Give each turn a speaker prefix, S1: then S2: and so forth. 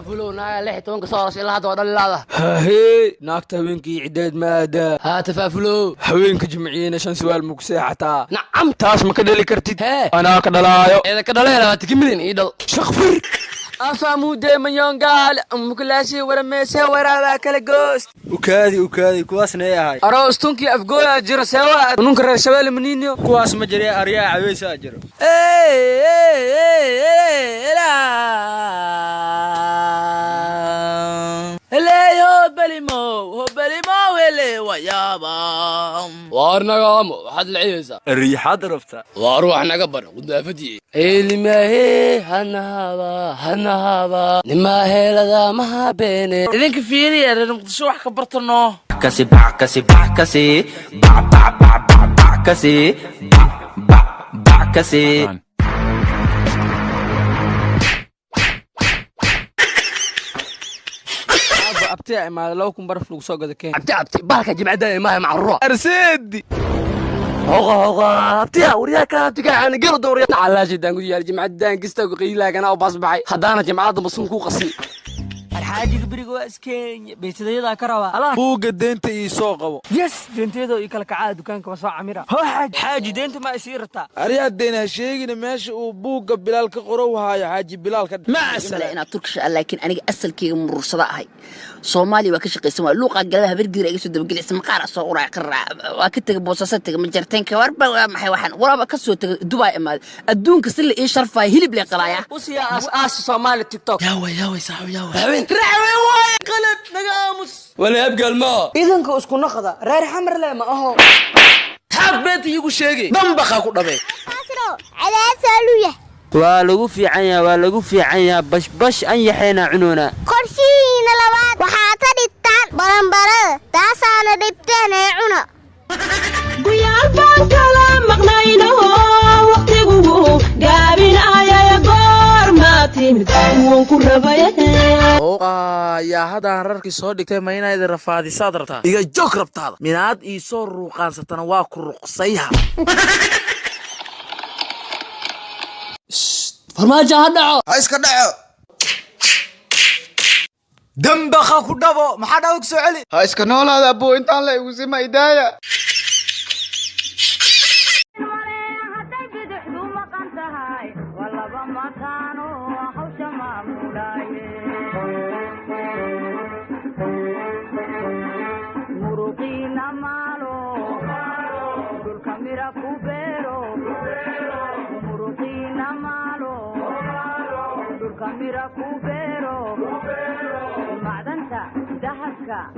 S1: تفافلو نايا لحي تونك صارش إلا هذا ودل هذا
S2: هاهي ناقته وينكي عداد مادا
S1: ها تفافلو
S2: حوينك جمعينا شان سؤال مكساحتا
S1: نعم
S2: تاس ما كدلي كرتيد
S1: هي
S2: انا كدلايو
S1: إذا كده لا تكملين إيدل
S2: شخفر
S1: أفهمو دايما يونقال أمك لا شيء ولا ما يسوي ولا كلا جوست
S2: وكادي كواس نياهاي
S1: أروس تونكي أفقولا جرى سوا وننكر الشباب منينيو
S2: كواس مجري اريا عويس اجر
S1: هلي هو بليمو هلي ويابا وارنا قامو واحد العيسى
S2: الريحة ضربتها
S1: واروح نقبر قد فدي اللي ما هي هنهابا لما هي لذا ما بيني إذن كفيري يا رجل مقدشو wax ka bartano
S3: كسي بعكسي بعكسي بعكسي
S2: abtiya ma law kun baraf lagu soo gado keen
S1: abti baalka jimcada ma ma arro
S2: arseedi
S1: هوغا abtiya wariya ka abtiga aan garo dooriya ala jidan gudiya jimcadan kista ku qiilaagan oo bas baxay hadana jimcada masun ku qasi الحاج بريغو اسكين بيتديدا كروا الله
S2: buuga deenta ii soo qabo
S1: يس دنتيدو ii kala kacaa dukaanka soo camira ho xaaji deenta ma isiirta
S2: ariya deena sheegina meesha uu buuga bilaal ka qoro wahayo xaaji bilaal ka ma asala
S4: ina turkish laakiin aniga asalkeyga murursada ahay Soomaali waa ka shaqeysan waa luuqa galada habargiir ay soo dabagalisay maqaar soo uraa qara waa ka tagay boosasada ma jarteenka warba maxay waxan waraba ka soo tagay Dubai amaad adduunka si la ii sharfay hilib la qalaaya
S1: usiya aas Soomaali TikTok
S4: yaa way saaxiib yaa
S1: رعوي واي قلت نقامس ولا يبقى الماء إذن كأسكو نخذا راري حمر لا ما أهو حاب بيتي يقول شيقي دنبخا كو دبي
S5: على سالوية
S3: waa lagu fiican yahay bash an yaxayna cununa
S5: qorshihiina labaad waxaa ka dhigtaan baranbarada taasaana dhibteen ee cuna
S6: guyaan baan kala maqnaynaho waqtigu gaabinaya goormaa timid waan ku rabaya
S2: yaa hadaan rarkii soo dhigtay ma inaad rafaadisaad rabtaa iga joog rabtaada minaad ii soo ruuqaansatana waa ku ruqsayha
S1: farmaajo ha dhaco
S2: ha iska dhaco dambakha ku dhabo maxaa dhaw soo celi ha iska noolaada abuu intaan la igu sima idaaya
S7: Camira cubero, macdanta dahabka